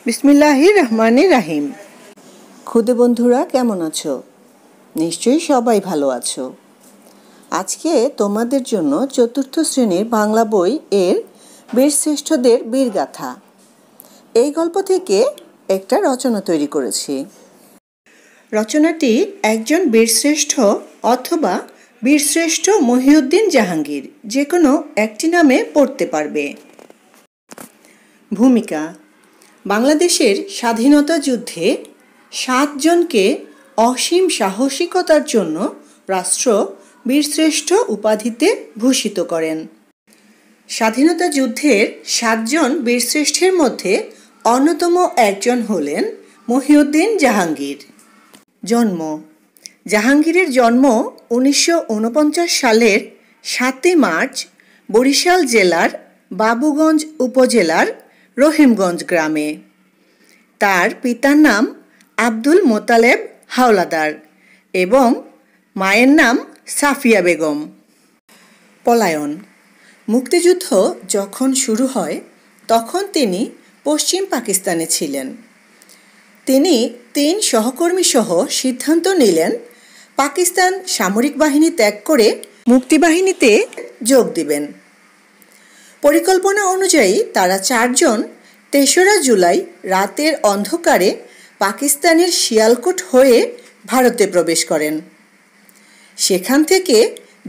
বিসমিল্লাহির রহমানির রহিম। খুদে বন্ধুরা কেমন আছো? নিশ্চয়ই সবাই ভালো আছো। আজকে তোমাদের জন্য চতুর্থ শ্রেণীর বাংলা বই এর বীরশ্রেষ্ঠদের বীরগাথা এই গল্প থেকে একটা রচনা তৈরি করেছি। রচনাটি একজন বীরশ্রেষ্ঠ অথবা বীরশ্রেষ্ঠ মহিউদ্দিন জাহাঙ্গীর যে কোনো একটি নামে পড়তে পারবে। ভূমিকা: বাংলাদেশের স্বাধীনতা যুদ্ধে 7 জনকে অসীম সাহসিকতার জন্য রাষ্ট্র বীরশ্রেষ্ঠ উপাধিতে ভূষিত করেন। স্বাধীনতা যুদ্ধের 7 জন বীরশ্রেষ্ঠের মধ্যে অন্যতম একজন হলেন মহিউদ্দিন জাহাঙ্গীর। জন্ম: জাহাঙ্গীরের জন্ম 1949 সালের 7 মার্চ বরিশাল জেলার বাবুগঞ্জ উপজেলার রহিমগঞ্জ গ্রামে। তার পিতার নাম আব্দুল মোতালেব হাওলাদার এবং মায়ের নাম সাফিয়া বেগম। পলায়ন: মুক্তিযুদ্ধ যখন শুরু হয় তখন তিনি পশ্চিম পাকিস্তানে ছিলেন। তিনি 3 সহকর্মী সহ সিদ্ধান্ত নিলেন পাকিস্তান সামরিক বাহিনী ত্যাগ করে মুক্তিবাহিনীতে যোগ দিবেন। পরিকল্পনা অনুযায়ী তারা 4 জন 3রা জুলাই রাতের অন্ধকারে পাকিস্তানের শিয়ালকোট হয়ে ভারতে প্রবেশ করেন। সেখান থেকে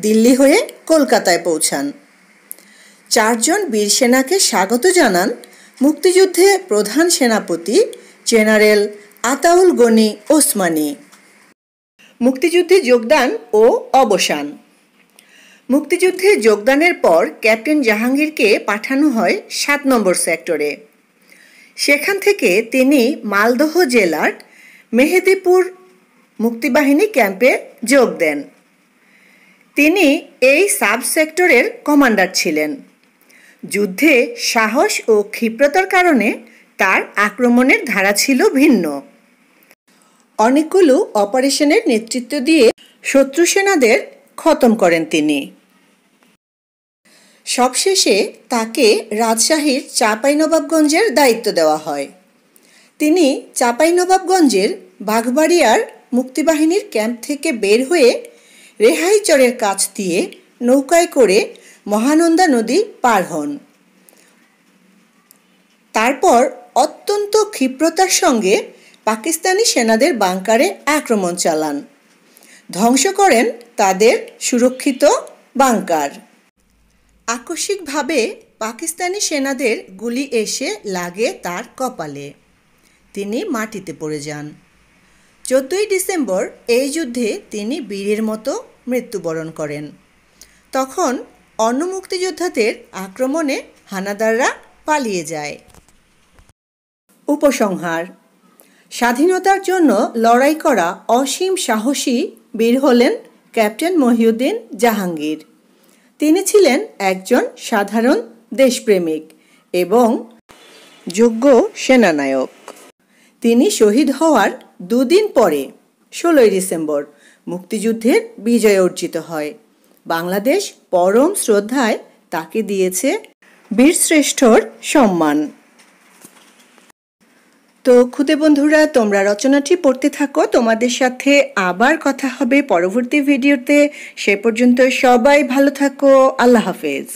দিল্লি হয়ে কলকাতায় পৌঁছান। 4 জন বীর সেনাকে স্বাগত জানান মুক্তিযুদ্ধে প্রধান সেনাপতি জেনারেল আতাউল গনি ওসমানী। মুক্তিযুদ্ধে যোগদান ও অবসান: মুক্তিযুদ্ধে যোগদানের পর ক্যাপ্টেন জাহাঙ্গীরকে পাঠানো হয় 7 নম্বর সেক্টরে। সেখান থেকে তিনি মালদহ জেলার মেহেদিপুর মুক্তিবাহিনী ক্যাম্পে যোগ দেন। তিনি এই সাব সেক্টরের কমান্ডার ছিলেন। যুদ্ধে সাহস ও ক্ষিপ্রতার কারণে তার আক্রমণের ধারা ছিল ভিন্ন। অনেকগুলো অপারেশনের নেতৃত্ব দিয়ে শত্রু সেনাদের খতম করেন তিনি। সবশেষে তাকে রাজশাহীর চাঁপাইনবাবগঞ্জের দায়িত্ব দেওয়া হয়। তিনি চাঁপাইনবাবগঞ্জের বাঘবাড়িয়ার মুক্তিবাহিনীর ক্যাম্প থেকে বের হয়ে রেহাইচরের কাছ দিয়ে নৌকায় করে মহানন্দা নদী পার হন। তারপর অত্যন্ত ক্ষিপ্রতার সঙ্গে পাকিস্তানি সেনাদের বাংকারে আক্রমণ চালান, ধ্বংস করেন তাদের সুরক্ষিত বাংকার। আকস্মিকভাবে পাকিস্তানি সেনাদের গুলি এসে লাগে তার কপালে। তিনি মাটিতে পড়ে যান। 14ই ডিসেম্বর এই যুদ্ধে তিনি বীরের মতো মৃত্যুবরণ করেন। তখন অন্য মুক্তিযোদ্ধাদের আক্রমণে হানাদাররা পালিয়ে যায়। উপসংহার: স্বাধীনতার জন্য লড়াই করা অসীম সাহসী বীর হলেন ক্যাপ্টেন মহিউদ্দিন জাহাঙ্গীর। তিনি ছিলেন একজন সাধারণ দেশপ্রেমিক এবং যোগ্য সেনানায়ক। তিনি শহীদ হওয়ার 2 দিন পরে 16ই ডিসেম্বর মুক্তিযুদ্ধের বিজয় অর্জিত হয়। বাংলাদেশ পরম শ্রদ্ধায় তাকে দিয়েছে বীরশ্রেষ্ঠর সম্মান। তো খুদে বন্ধুরা, তোমরা রচনাটি পড়তে থাকো। তোমাদের সাথে আবার কথা হবে পরবর্তী ভিডিওতে। সে পর্যন্ত সবাই ভালো থাকো। আল্লাহ হাফেজ।